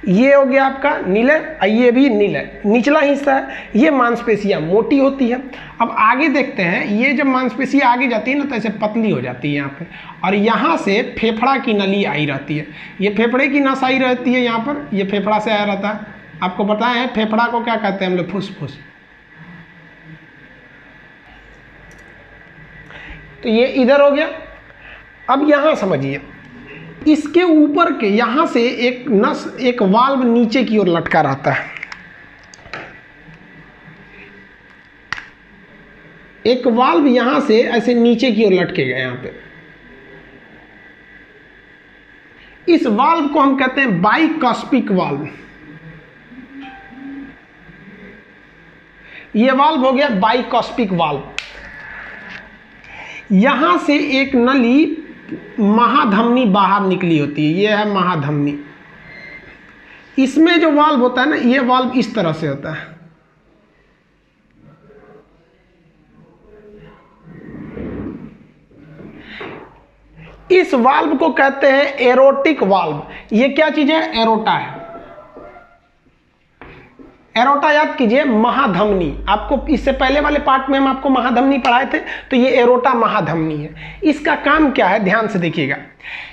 ये हो गया आपका नीले, ये भी नीले, निचला हिस्सा है। ये मांसपेशियां मोटी होती है। अब आगे देखते हैं, ये जब मांसपेशियां आगे जाती है ना तो ऐसे पतली हो जाती है यहाँ पे, और यहाँ से फेफड़ा की नली आई रहती है। ये फेफड़े की नस आई रहती है यहाँ पर, ये फेफड़ा से आया रहता है। आपको पता है फेफड़ा को क्या कहते हैं हम लोग? फुसफुस। तो ये इधर हो गया। अब यहाँ समझिए, इसके ऊपर के यहाँ से एक नस, एक वाल्व नीचे की ओर लटका रहता है। एक वाल्व यहाँ से ऐसे नीचे की ओर लटकेगा यहाँ पे। इस वाल्व को हम कहते हैं बाइकॉस्पिक वाल्व। ये वाल्व हो गया बाइकॉस्पिक वाल्व। यहां से एक नली महाधमनी बाहर निकली होती है, ये है महाधमनी। इसमें जो वाल्व होता है ना, ये वाल्व इस तरह से होता है। इस वाल्व को कहते हैं एरोटिक वाल्व। ये क्या चीज है? एरोटा है। एरोटा याद कीजिए, महाधमनी। आपको इससे पहले वाले पार्ट में हम आपको महाधमनी पढ़ाए थे, तो ये एरोटा महाधमनी है। इसका काम क्या है, ध्यान से देखिएगा।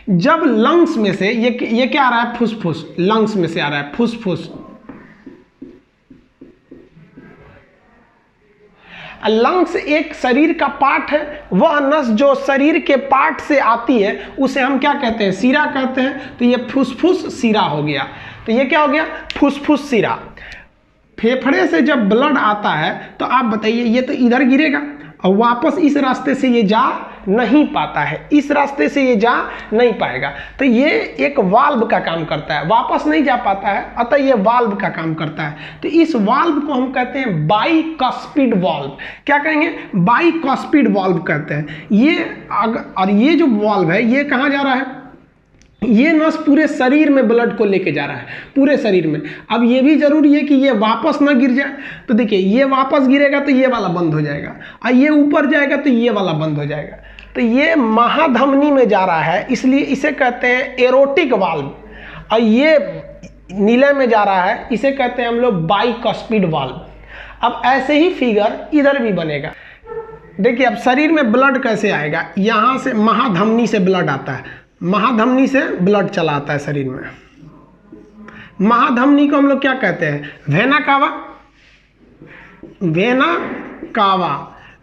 जब लंग्स में से ये क्या आ रहा है? फुसफुस। लंग्स में से आ रहा है फुसफुस। लंग्स एक शरीर का पार्ट है। वह नस जो शरीर के पार्ट से आती है उसे हम क्या कहते हैं? सीरा कहते हैं। तो ये फुसफुस सीरा हो गया। तो ये क्या हो गया? फुसफुस सीरा। फेफड़े से जब ब्लड आता है तो आप बताइए, ये तो इधर गिरेगा और वापस इस रास्ते से ये जा नहीं पाता है, इस रास्ते से ये जा नहीं पाएगा। तो ये एक वाल्व का काम करता है, वापस नहीं जा पाता है, अतः ये वाल्व का काम करता है। तो इस वाल्व को हम कहते हैं बाइकॉस्पिड वाल्व। क्या कहेंगे? बाइकॉस्पिड वाल्व कहते हैं। और ये जो वाल्व है ये कहाँ जा रहा है? ये नस पूरे शरीर में ब्लड को लेके जा रहा है, पूरे शरीर में। अब ये भी जरूरी है कि ये वापस ना गिर जाए। तो देखिए, ये वापस गिरेगा तो ये वाला बंद हो जाएगा, और ये ऊपर जाएगा तो ये वाला बंद हो जाएगा। तो ये महाधमनी में जा रहा है, इसलिए इसे कहते हैं एरोटिक वाल्व। और ये नीले में जा रहा है, इसे कहते हैं हम लोग बाइकॉस्पिड वाल्व। अब ऐसे ही फिगर इधर भी बनेगा। देखिए, अब शरीर में ब्लड कैसे आएगा? यहाँ से महाधमनी से ब्लड आता है, महाधमनी से ब्लड चला आता है शरीर में। महाधमनी को हम लोग क्या कहते हैं? Vena cava. Vena cava.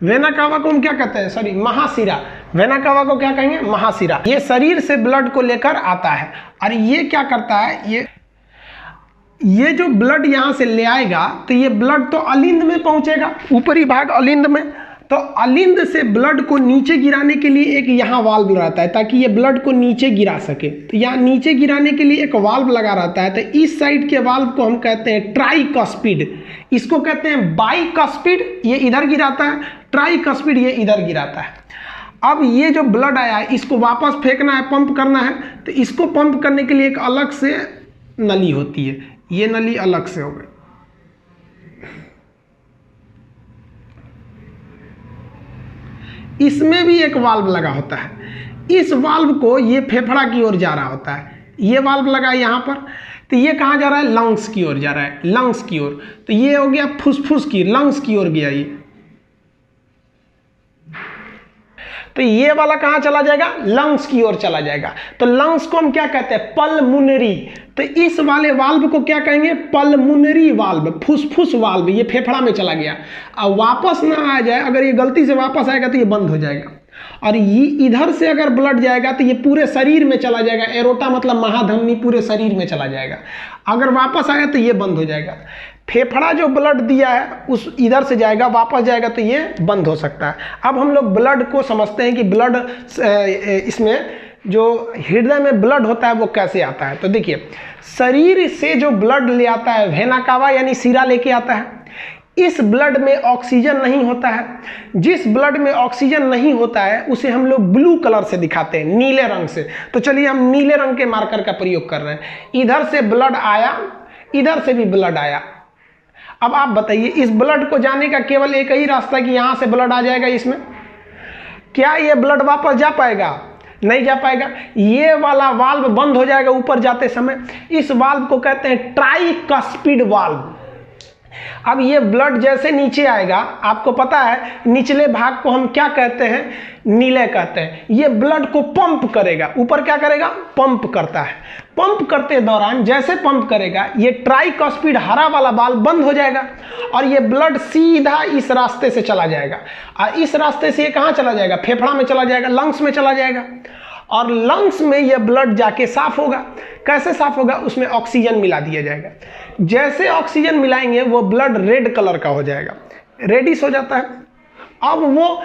Vena cava को हम क्या कहते हैं? सॉरी, महाशिरा। वेना कावा को क्या कहेंगे? महाशिरा। ये शरीर से ब्लड को लेकर आता है, और ये क्या करता है? ये जो ब्लड यहां से ले आएगा तो ये ब्लड तो अलिंद में पहुंचेगा, ऊपरी भाग अलिंद में। तो अलिंद से ब्लड को नीचे गिराने के लिए एक यहाँ वाल्व रहता है, ताकि ये ब्लड को नीचे गिरा सके। तो यहाँ नीचे गिराने के लिए एक वाल्व लगा रहता है। तो इस साइड के वाल्व को हम कहते हैं ट्राइकॉस्पिड। इसको कहते हैं बाइकॉस्पिड, ये इधर गिराता है। ट्राइकॉस्पिड, ये इधर गिराता है। अब ये जो ब्लड आया है इसको वापस फेंकना है, पंप करना है। तो इसको पंप करने के लिए एक अलग से नली होती है, ये नली अलग से हो गई। इसमें भी एक वाल्व लगा होता है। इस वाल्व को ये फेफड़ा की ओर जा रहा होता है, ये वाल्व लगा है यहाँ पर। तो ये कहाँ जा रहा है? लंग्स की ओर जा रहा है, लंग्स की ओर। तो ये हो गया फुसफुस की, लंग्स की ओर गया ये। तो ये वाला कहाँ चला जाएगा? लंग्स की ओर चला जाएगा। तो लंग्स को हम क्या कहते हैं? पल्मोनरी। तो इस वाले वाल्व को क्या कहेंगे? पल्मोनरी वाल्व, फुसफुस वाल्व। ये फेफड़ा में चला गया, अब वापस ना आ जाए। अगर ये गलती से वापस आएगा तो ये बंद हो जाएगा। और ये इधर से अगर ब्लड जाएगा तो ये पूरे शरीर में चला जाएगा। एरोटा मतलब महाधमनी, पूरे शरीर में चला जाएगा। अगर वापस आया तो ये बंद हो जाएगा। फेफड़ा जो ब्लड दिया है उस इधर से जाएगा, वापस जाएगा तो ये बंद हो सकता है। अब हम लोग ब्लड को समझते हैं कि ब्लड इसमें जो हृदय में ब्लड होता है वो कैसे आता है। तो देखिए, शरीर से जो ब्लड ले आता है, वेना कावा यानी सीरा लेके आता है। इस ब्लड में ऑक्सीजन नहीं होता है। जिस ब्लड में ऑक्सीजन नहीं होता है उसे हम लोग ब्लू कलर से दिखाते हैं, नीले रंग से। तो चलिए हम नीले रंग के मार्कर का प्रयोग कर रहे हैं। इधर से ब्लड आया, इधर से भी ब्लड आया। अब आप बताइए, इस ब्लड को जाने का केवल एक ही रास्ता है कि यहां से ब्लड आ जाएगा इसमें। क्या ये ब्लड वापस जा पाएगा? नहीं जा पाएगा। ये वाला वाल्व बंद हो जाएगा ऊपर जाते समय। इस वाल्व को कहते हैं ट्राइकस्पिड वाल्व। अब ये ब्लड जैसे नीचे आएगा, आपको पता है निचले भाग को हम क्या कहते हैं, नीले कहते हैं। ये ब्लड को पंप करेगा, ऊपर क्या करेगा, पंप करता है। पंप करते दौरान जैसे पंप करेगा ये ट्राइकस्पिड हरा वाला वाल्व बंद हो जाएगा और ये ब्लड सीधा इस रास्ते से चला जाएगा। और इस रास्ते से ये कहाँ चला जाएगा, फेफड़ा में चला जाएगा, लंग्स में चला जाएगा। और लंग्स में ये ब्लड जाके साफ होगा। कैसे साफ होगा, उसमें ऑक्सीजन मिला दिया जाएगा। जैसे ऑक्सीजन मिलाएंगे वो ब्लड रेड कलर का हो जाएगा, रेडिश हो जाता है। अब वो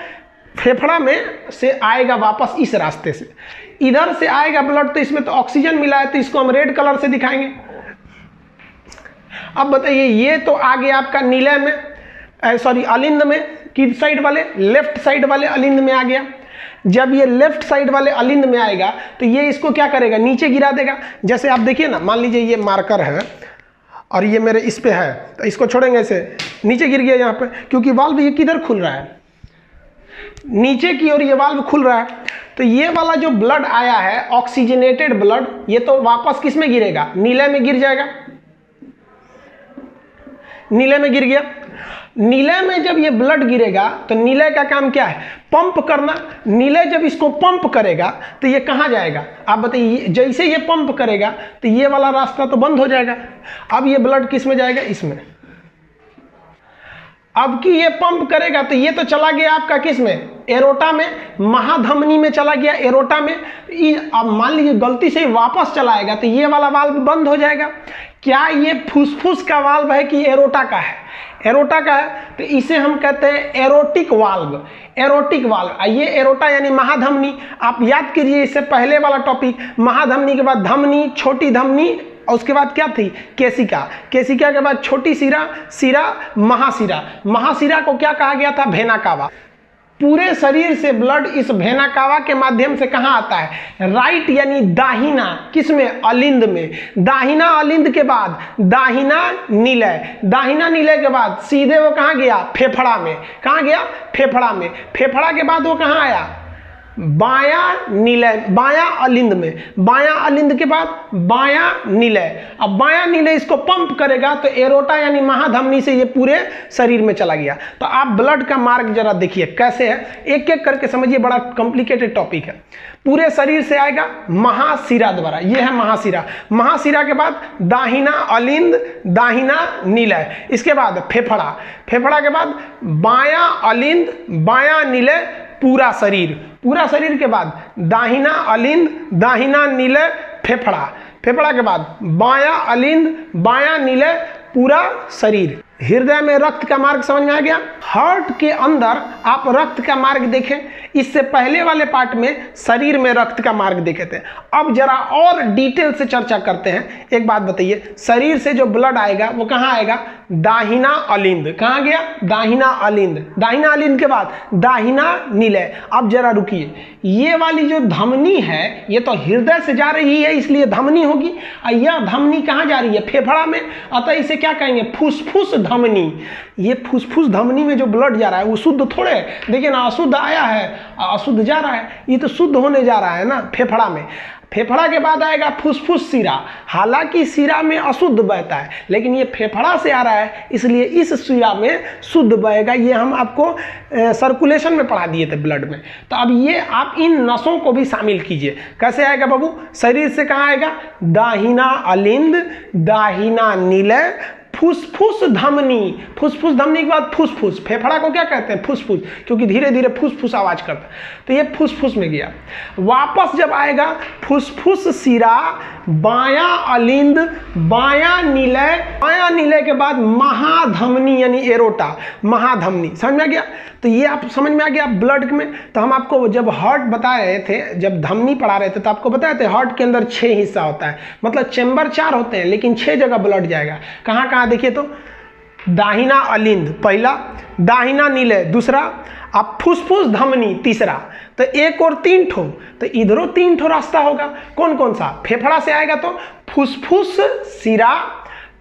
फेफड़ा में से आएगा वापस इस रास्ते से, इधर से आएगा ब्लड, तो इसमें तो ऑक्सीजन मिला है तो इसको हम रेड कलर से दिखाएंगे। अब बताइए, ये तो आ गया आपका नीले में, सॉरी अलिंद में, किस साइड वाले, लेफ्ट साइड वाले अलिंद में आ गया। जब ये लेफ्ट साइड वाले अलिंद में आएगा तो ये इसको क्या करेगा, नीचे गिरा देगा। जैसे आप देखिए ना, मान लीजिए ये मार्कर है और ये मेरे इस पे है, तो इसको छोड़ेंगे ऐसे, नीचे गिर गया यहाँ पे, क्योंकि वाल्व ये किधर खुल रहा है, नीचे की ओर ये वाल्व खुल रहा है। तो ये वाला जो ब्लड आया है ऑक्सीजनेटेड ब्लड, ये तो वापस किस में गिरेगा, नीले में गिर जाएगा। नीले में गिर गया। नीले में जब ये ब्लड गिरेगा तो नीले का काम क्या है, पंप करना। नीले जब इसको पंप करेगा तो ये कहाँ जाएगा, आप बताइए। जैसे ये पंप करेगा तो ये वाला रास्ता तो बंद हो जाएगा। अब ये ब्लड किस में जाएगा, इसमें। अब कि ये पंप करेगा तो ये तो चला गया आपका किस में, एरोटा में, महाधमनी में चला गया, एरोटा में। अब मान लीजिए गलती से वापस चलाएगा तो ये वाला वाल्व बंद हो जाएगा। क्या ये फुसफुस का वाल्व है कि एरोटा का है, एरोटा का है, तो इसे हम कहते हैं एरोटिक वाल्व। एरोटिक वाल्व, ये एरोटा यानी महाधमनी। आप याद कीजिए इससे पहले वाला टॉपिक, महाधमनी के बाद धमनी, छोटी धमनी, और उसके बाद क्या थी, केशिका। केशिका के बाद छोटी सिरा, सिरा, महासिरा। महासिरा को क्या कहा गया था, वेना कावा। पूरे शरीर से ब्लड इस वेना कावा के माध्यम से कहाँ आता है, राइट यानी दाहिना, किसमें, अलिंद में। दाहिना अलिंद के बाद दाहिना नीलय, दाहिना नीलय के बाद सीधे वो कहाँ गया, फेफड़ा में। कहाँ गया, फेफड़ा में। फेफड़ा के बाद वो कहाँ आया, बायां नीलय, बायां अलिंद में। बायां अलिंद के बाद बायां नीलय। अब बायां नीलय इसको पंप करेगा तो एरोटा यानी महाधमनी से ये पूरे शरीर में चला गया। तो आप ब्लड का मार्ग जरा देखिए कैसे है, एक एक करके समझिए, बड़ा कॉम्प्लिकेटेड टॉपिक है। पूरे शरीर से आएगा महाशिरा द्वारा, ये है महाशिरा। महाशिरा के बाद दाहिना अलिंद, दाहिना नीलय, इसके बाद फेफड़ा, फेफड़ा के बाद बायां अलिंद, बायां नीलय, पूरा शरीर। पूरा शरीर के बाद दाहिना अलिंद, दाहिना नीलय, फेफड़ा। फेफड़ा के बाद बायां अलिंद, बायां नीलय, पूरा शरीर। हृदय में रक्त का मार्ग समझ में आ गया। हार्ट के अंदर आप रक्त का मार्ग देखें, इससे पहले वाले पार्ट में शरीर में रक्त का मार्ग देखे थे। अब जरा और डिटेल से चर्चा करते हैं। एक बात बताइए, शरीर से जो ब्लड आएगा वो कहाँ आएगा, दाहिना अलिंद। कहाँ गया, दाहिना अलिंद। दाहिना अलिंद के बाद दाहिना नीलय। अब जरा रुकिए, ये वाली जो धमनी है ये तो हृदय से जा रही है इसलिए धमनी होगी, और यह धमनी कहाँ जा रही है, फेफड़ा में। अतः इसे क्या कहेंगे, फुसफुस धमनी। ये फुसफुस धमनी में जो ब्लड जा रहा है वो शुद्ध थोड़े, देखिए ना, अशुद्ध आया है, अशुद्ध जा रहा है, ये तो शुद्ध होने जा रहा है ना फेफड़ा में। फेफड़ा के बाद आएगा फुसफुस सिरा। हालांकि सिरा में अशुद्ध बहता है लेकिन ये फेफड़ा से आ रहा है इसलिए इस सिरा में शुद्ध बहेगा। ये हम आपको सर्कुलेशन में पढ़ा दिए थे ब्लड में। तो अब ये आप इन नसों को भी शामिल कीजिए। कैसे आएगा बाबू, शरीर से कहाँ आएगा, दाहिना अलिंद, दाहिना नीलय, फुसफुस धमनी। फुसफुस धमनी के बाद फुसफुस। फेफड़ा को क्या कहते हैं, फुसफुस, क्योंकि धीरे धीरे फुसफुस आवाज करता है, तो ये फुसफुस में गया। वापस जब आएगा फुसफुस सिरा, बायां अलिंद, बायां नीलय, बायां नीलय के बाद महाधमनी यानी एरोटा, महाधमनी। समझ में आ गया। तो ये आप समझ में आ गया ब्लड में। तो हम आपको जब हार्ट बता रहे थे, जब धमनी पढ़ा रहे थे, तो आपको बताए थे हार्ट के अंदर 6 हिस्सा होता है, मतलब चैम्बर 4 होते हैं लेकिन 6 जगह ब्लड जाएगा। कहाँ कहाँ देखिए तो, दाहिना अलिंद पहला, दाहिना नीलय दूसरा, अब फुसफुस धमनी तीसरा। तो एक और 3 ठो, तो इधरों 3 ठो रास्ता होगा। कौन कौन सा, फेफड़ा से आएगा तो फुसफुस सिरा,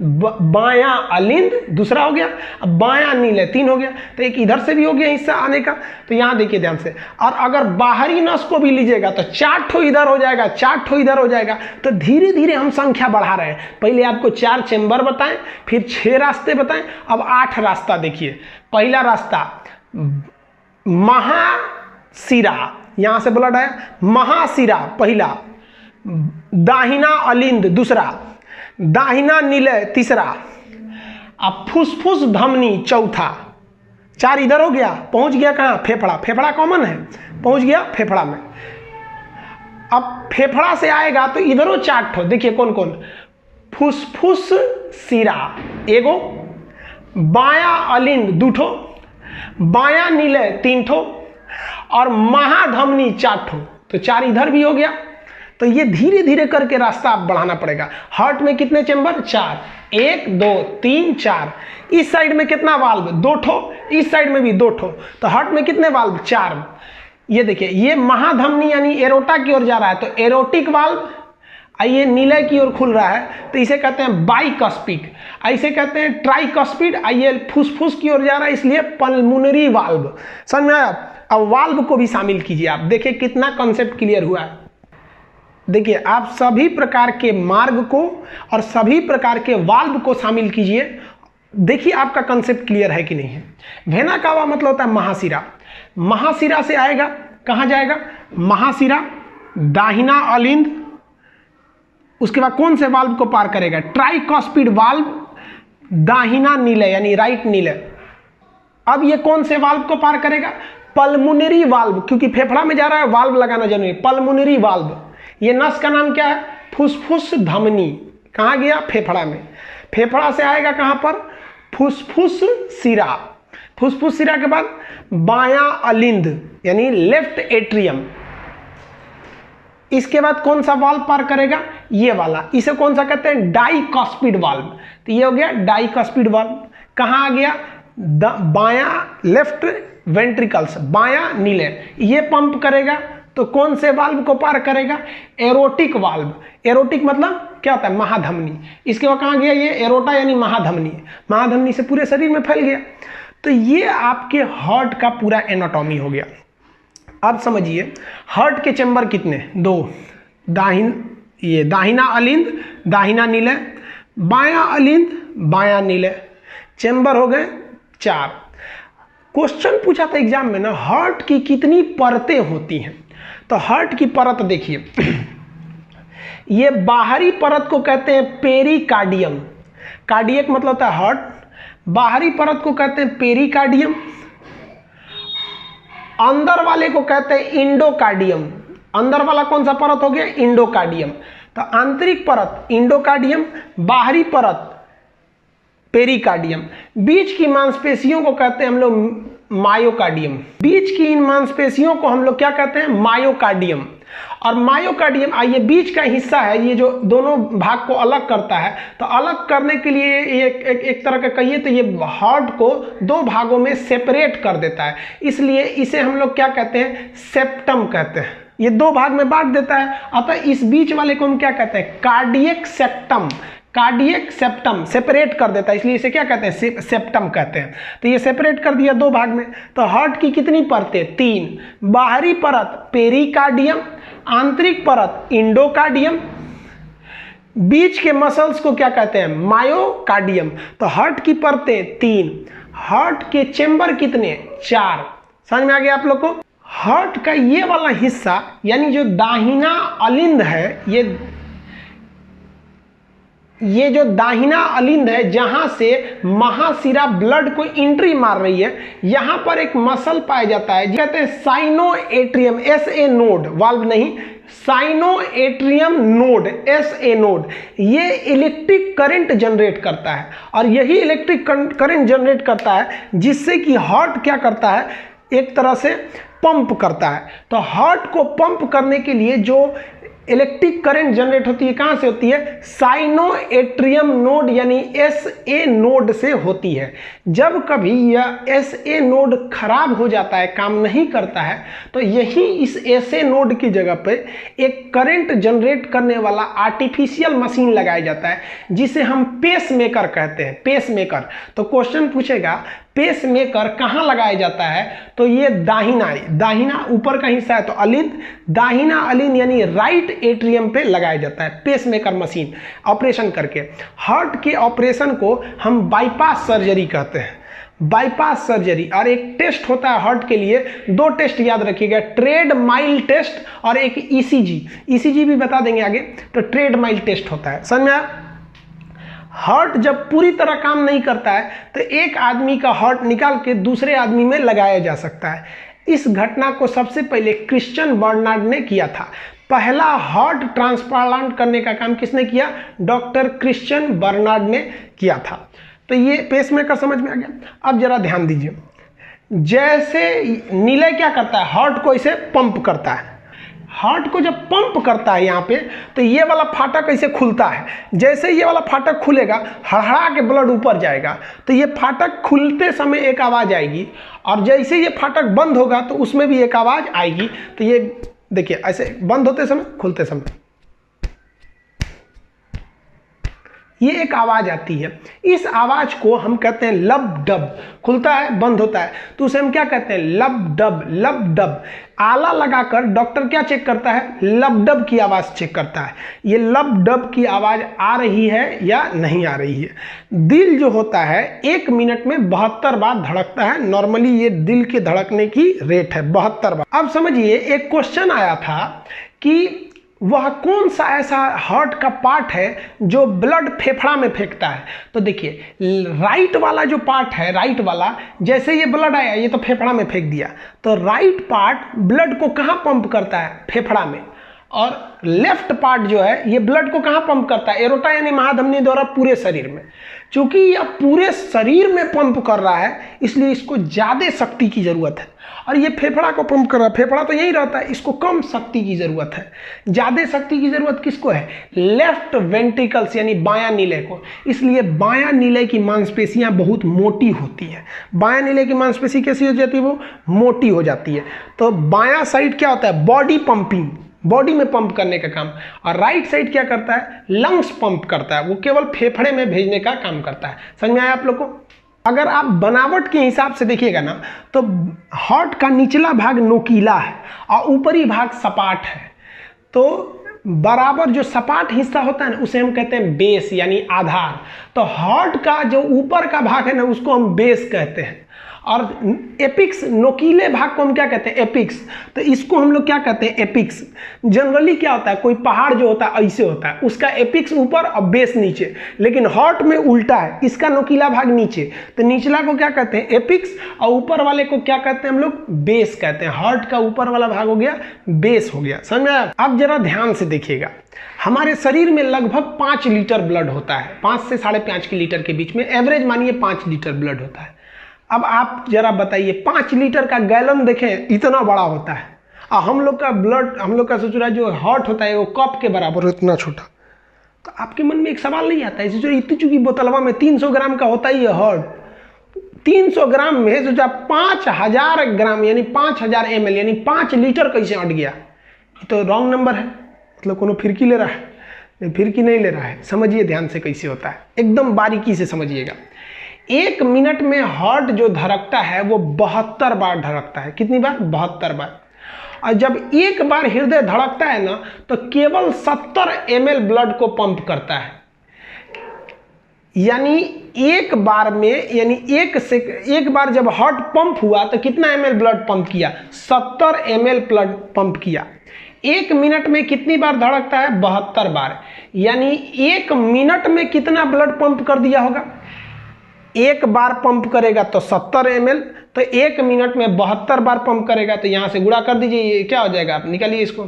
बायां अलिंद दूसरा हो गया, अब बायां नीले 3 हो गया, तो एक इधर से भी हो गया हिस्सा आने का। तो यहां देखिए ध्यान से, और अगर बाहरी नस को भी लीजिएगा तो 4 ठो इधर हो जाएगा, 4 ठो इधर हो जाएगा। तो धीरे धीरे हम संख्या बढ़ा रहे हैं। पहले आपको 4 चेंबर बताएं, फिर 6 रास्ते बताएं, अब 8 रास्ता देखिए। पहला रास्ता महाशिरा, यहां से ब्लड है, महाशिरा पहला, दाहिना अलिंद दूसरा, दाहिना नीले तीसरा, अब फुसफुस धमनी चौथा। 4 इधर हो गया, पहुंच गया कहां, फेफड़ा, फेफड़ा कॉमन है, पहुंच गया फेफड़ा में। अब फेफड़ा से आएगा तो इधरों 4 ठो, देखिए कौन कौन, फुसफुस शिरा एगो, बाया अलिंद 2 ठो, बाया नीले 3 ठो, और महाधमनी 4 ठो। तो 4 इधर भी हो गया। तो ये धीरे धीरे करके रास्ता आप बढ़ाना पड़ेगा। हार्ट में कितने चेंबर, 4, 1 2 3 4। इस साइड में कितना वाल्व, 2 ठो, इस साइड में भी 2 ठो। तो हार्ट में कितने वाल्व, 4। ये देखिए, ये महाधमनी यानी एरोटा की ओर जा रहा है, तो एरोटिक वाल्व, आइए नीले की ओर खुल रहा है तो इसे कहते हैं बाइकस्पिड, ऐसे कहते हैं ट्राइकस्पिड। आइए फुसफुस की ओर जा रहा है इसलिए पल्मोनरी वाल्व। समझ में आया? अब वाल्व को भी शामिल कीजिए, आप देखिए कितना कॉन्सेप्ट क्लियर हुआ है। देखिए आप सभी प्रकार के मार्ग को और सभी प्रकार के वाल्व को शामिल कीजिए, देखिए आपका कंसेप्ट क्लियर है कि नहीं है। वेना कावा मतलब होता है महाशिरा, महाशिरा से आएगा कहां जाएगा, महाशिरा, दाहिना अलिंद, उसके बाद कौन से वाल्व को पार करेगा, ट्राइकॉस्पिड वाल्व, दाहिना नीले यानी राइट नीले। अब ये कौन से वाल्व को पार करेगा, पल्मोनरी वाल्व, क्योंकि फेफड़ा में जा रहा है वाल्व लगाना जरूरी है, पल्मोनरी वाल्व। ये नस का नाम क्या है, फुसफुस धमनी, कहां गया, फेफड़ा में। फेफड़ा से आएगा कहां पर, फुसफुस शिरा, फुसफुस शिरा के बाद बायां अलिंद यानी लेफ्ट एट्रियम। इसके बाद कौन सा वाल्व पार करेगा, ये वाला, इसे कौन सा कहते हैं, डाइकॉस्पिड वाल्व। तो ये हो गया डाइकॉस्पिड वाल्व। कहां आ गया, बायां लेफ्ट वेंट्रिकल्स, बायां नीले, ये पंप करेगा। तो कौन से वाल्व को पार करेगा, एरोटिक वाल्व। एरोटिक मतलब क्या होता है, महाधमनी। इसके बाद कहां गया, ये एरोटा यानी महाधमनी, महाधमनी से पूरे शरीर में फैल गया। तो ये आपके हार्ट का पूरा एनाटॉमी हो गया। अब समझिए हार्ट के चेंबर कितने, 2, ये दाहिना अलिंद, दाहिना नीले, बायां अलिंद, बायां नीले, चेंबर हो गए 4। क्वेश्चन पूछा था एग्जाम में ना, हार्ट की कितनी परतें होती हैं। तो हार्ट की परत देखिए, ये बाहरी परत को कहते हैं पेरिकार्डियम, कार्डियक मतलब होता है हार्ट, बाहरी परत को कहते हैं पेरिकार्डियम, अंदर वाले को कहते हैं इंडोकार्डियम। अंदर वाला कौन सा परत हो गया, इंडोकार्डियम। तो आंतरिक परत इंडोकार्डियम, बाहरी परत पेरिकार्डियम। बीच की मांसपेशियों को कहते हैं हम लोग मायोकार्डियम, बीच की इन मांसपेशियों को हम लोग क्या कहते हैं, मायोकार्डियम। और मायोकार्डियम, आइए बीच का हिस्सा है, ये जो दोनों भाग को अलग करता है। तो अलग करने के लिए एक तरह का कहिए तो ये हार्ट को 2 भागों में सेपरेट कर देता है, इसलिए इसे हम लोग क्या कहते हैं, सेप्टम कहते हैं। ये 2 भाग में बांट देता है, अतः इस बीच वाले को हम क्या कहते हैं, cardiac septum. Cardiac septum separate कर देता है, इसलिए इसे क्या कहते हैं, सेप्टम कहते हैं। तो ये सेपरेट कर दिया 2 भाग में। तो हार्ट की कितनी परतें, 3, बाहरी परत पेरिकार्डियम, आंतरिक परत इंडोकार्डियम, बीच के मसल्स को क्या कहते हैं, मायोकार्डियम। तो हार्ट की परतें 3, हार्ट के चेंबर कितने, 4। समझ में आ गया आप लोग को। हार्ट का ये वाला हिस्सा यानी जो दाहिना अलिंद है, ये जो दाहिना अलिंद है जहां से महाशिरा ब्लड को एंट्री मार रही है, यहां पर एक मसल पाया जाता है, कहते हैं साइनोएट्रियम, SA नोड, वाल्व नहीं, साइनोएट्रियम नोड, SA नोड। ये इलेक्ट्रिक करंट जनरेट करता है, और यही इलेक्ट्रिक करंट जनरेट करता है जिससे कि हार्ट क्या करता है, एक तरह से पंप करता है। तो हार्ट को पंप करने के लिए जो इलेक्ट्रिक करंट जनरेट होती है कहाँ से होती है? साइनोएट्रियम नोड यानी SA नोड से होती है। जब कभी यह SA नोड खराब हो जाता है, काम नहीं करता है, तो यही इस SA नोड की जगह पे एक करंट जनरेट करने वाला आर्टिफिशियल मशीन लगाया जाता है, जिसे हम पेसमेकर कहते हैं। पेसमेकर, तो क्वेश्चन पूछेगा पेसमेकर कहाँ लगाया जाता है? तो ये दाहिना ऊपर का हिस्सा है तो अलिंद, दाहिना अलिंद यानी राइट एट्रियम पे लगाया जाता है पेसमेकर मशीन ऑपरेशन करके। हार्ट के ऑपरेशन को हम बाईपास सर्जरी कहते हैं, बाईपास सर्जरी। और एक टेस्ट होता है हार्ट के लिए, 2 टेस्ट याद रखिएगा, ट्रेड माइल टेस्ट और एक ECG भी बता देंगे आगे। तो ट्रेड माइल टेस्ट होता है, समझ में आया? हार्ट जब पूरी तरह काम नहीं करता है तो एक आदमी का हार्ट निकाल के दूसरे आदमी में लगाया जा सकता है। इस घटना को सबसे पहले क्रिश्चियन बर्नार्ड ने किया था। पहला हार्ट ट्रांसप्लांट करने का काम किसने किया? डॉक्टर क्रिश्चियन बर्नार्ड ने किया था। तो ये पेसमेकर समझ में आ गया। अब जरा ध्यान दीजिए, जैसे नीले क्या करता है? हार्ट को इसे पंप करता है। हार्ट को जब पंप करता है यहाँ पे, तो ये वाला फाटक ऐसे खुलता है। जैसे ये वाला फाटक खुलेगा, हड़हड़ा के ब्लड ऊपर जाएगा, तो ये फाटक खुलते समय एक आवाज़ आएगी, और जैसे ये फाटक बंद होगा तो उसमें भी एक आवाज़ आएगी। तो ये देखिए, ऐसे बंद होते समय, खुलते समय ये एक आवाज़ आती है। इस आवाज़ को हम कहते हैं लब डब। खुलता है, बंद होता है, तो उसे हम क्या कहते हैं? लब डब। लब डब आला लगाकर डॉक्टर क्या चेक करता है? लब डब की आवाज़ चेक करता है, ये लब डब की आवाज़ आ रही है या नहीं आ रही है। दिल जो होता है 1 मिनट में 72 बार धड़कता है। नॉर्मली ये दिल के धड़कने की रेट है 72 बार। अब समझिए, एक क्वेश्चन आया था कि वह कौन सा ऐसा हार्ट का पार्ट है जो ब्लड फेफड़ा में फेंकता है? तो देखिए, राइट वाला जो पार्ट है, राइट वाला, जैसे ये ब्लड आया ये तो फेफड़ा में फेंक दिया, तो राइट पार्ट ब्लड को कहाँ पंप करता है? फेफड़ा में। और लेफ्ट पार्ट जो है ये ब्लड को कहाँ पंप करता है? एरोटा यानी महाधमनी द्वारा पूरे शरीर में। चूंकि यह पूरे शरीर में पंप कर रहा है, इसलिए इसको ज़्यादा शक्ति की ज़रूरत है। और ये फेफड़ा को पंप कर रहा है, फेफड़ा तो यही रहता है, इसको कम शक्ति की ज़रूरत है। ज़्यादा शक्ति की ज़रूरत किसको है? लेफ्ट वेंट्रिकल्स यानी बायां नीले को। इसलिए बायां नीले की मांसपेशियां बहुत मोटी होती है। बायां नीले की मांसपेशी कैसी हो जाती है? वो मोटी हो जाती है। तो बायां साइड क्या होता है? बॉडी पंपिंग, बॉडी में पंप करने का काम। और राइट साइड क्या करता है? लंग्स पंप करता है, वो केवल फेफड़े में भेजने का काम करता है। समझ में आया आप लोग को? अगर आप बनावट के हिसाब से देखिएगा ना, तो हार्ट का निचला भाग नोकीला है और ऊपरी भाग सपाट है। तो बराबर जो सपाट हिस्सा होता है ना, उसे हम कहते हैं बेस यानी आधार। तो हार्ट का जो ऊपर का भाग है ना, उसको हम बेस कहते हैं। और एपिक्स, नोकीले भाग को हम क्या कहते हैं? एपिक्स। तो इसको हम लोग क्या कहते हैं? एपिक्स। जनरली क्या होता है, कोई पहाड़ जो होता है ऐसे होता है, उसका एपिक्स ऊपर और बेस नीचे। लेकिन हार्ट में उल्टा है, इसका नोकीला भाग नीचे, तो निचला को क्या कहते हैं? एपिक्स, और ऊपर वाले को क्या कहते हैं हम लोग? बेस कहते हैं। हार्ट का ऊपर वाला भाग हो गया बेस हो गया। समझ में आया? अब जरा ध्यान से देखिएगा, हमारे शरीर में लगभग 5 लीटर ब्लड होता है, 5 से 5.5 लीटर के बीच में, एवरेज मानिए 5 लीटर ब्लड होता है। अब आप जरा बताइए, 5 लीटर का गैलन देखें, इतना बड़ा होता है, और हम लोग का ब्लड, हम लोग का सोचो जो हार्ट होता है वो कप के बराबर हो, इतना छोटा। तो आपके मन में एक सवाल नहीं आता है? सोचो इतनी चूंकि बोतलवा में 300 ग्राम का होता ही है हार्ट, 300 ग्राम में सोचा 5000 ग्राम यानी 5000 ml यानी 5 लीटर कैसे अट गया? ये तो रॉन्ग नंबर है, मतलब कोनो फिरकी ले रहा है, फिरकी नहीं ले रहा है। समझिए ध्यान से कैसे होता है, एकदम बारीकी से समझिएगा। 1 मिनट में हार्ट जो धड़कता है वो 72 बार धड़कता है। कितनी बार? 72 बार। और जब एक बार हृदय धड़कता है ना, तो केवल 70 ml ब्लड को पंप करता है। यानी एक बार में, यानी एक बार जब हार्ट पंप हुआ तो कितना ml ब्लड पंप किया? 70 ml ब्लड पंप किया। 1 मिनट में कितनी बार धड़कता है? 72 बार। यानी 1 मिनट में कितना ब्लड पंप कर दिया होगा? एक बार पंप करेगा तो 70 ml, तो 1 मिनट में 72 बार पंप करेगा, तो यहाँ से गुणा कर दीजिए, ये क्या हो जाएगा? आप निकालिए इसको।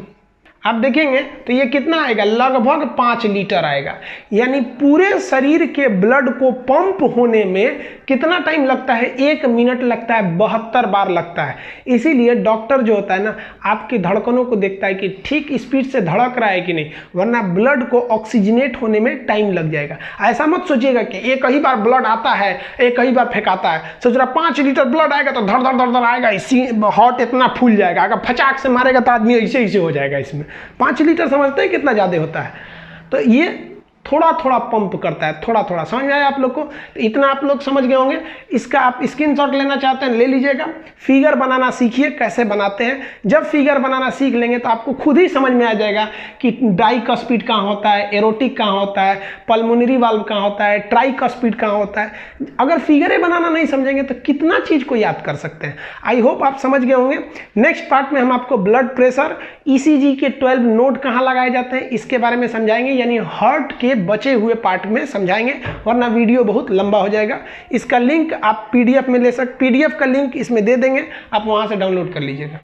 आप देखेंगे तो ये कितना आएगा, लगभग 5 लीटर आएगा। यानी पूरे शरीर के ब्लड को पंप होने में कितना टाइम लगता है, 1 मिनट लगता है, 72 बार लगता है। इसीलिए डॉक्टर जो होता है ना, आपकी धड़कनों को देखता है कि ठीक स्पीड से धड़क रहा है कि नहीं, वरना ब्लड को ऑक्सीजनेट होने में टाइम लग जाएगा। ऐसा मत सोचिएगा कि एक ही बार ब्लड आता है, एक ही बार फेंकाता है। सोच रहा 5 लीटर ब्लड आएगा तो धड़ धड़ धड़ धड़ आएगा, इसी हार्ट इतना फूल जाएगा, अगर फचाक से मारेगा तो आदमी ऐसे ऐसे हो जाएगा। इसमें 5 लीटर समझते हैं कितना ज़्यादा होता है। तो ये थोड़ा थोड़ा पंप करता है, थोड़ा थोड़ा। समझ में आया आप लोग को? तो इतना आप लोग समझ गए होंगे। इसका आप स्क्रीनशॉट लेना चाहते हैं ले लीजिएगा। फिगर बनाना सीखिए कैसे बनाते हैं। जब फिगर बनाना सीख लेंगे तो आपको खुद ही समझ में आ जाएगा कि डाइकस्पिड कहाँ होता है, एरोटिक कहाँ होता है, पल्मोनरी वाल्व कहाँ होता है, ट्राइकस्पिड कहाँ होता है। अगर फिगरें बनाना नहीं समझेंगे तो कितना चीज़ को याद कर सकते हैं। आई होप आप समझ गए होंगे। नेक्स्ट पार्ट में हम आपको ब्लड प्रेशर, ECG के 12 नोड कहाँ लगाए जाते हैं इसके बारे में समझाएंगे, यानी हार्ट के बचे हुए पार्ट में समझाएंगे, वरना वीडियो बहुत लंबा हो जाएगा। इसका लिंक आप PDF में ले सकते, PDF का लिंक इसमें दे देंगे, आप वहां से डाउनलोड कर लीजिएगा।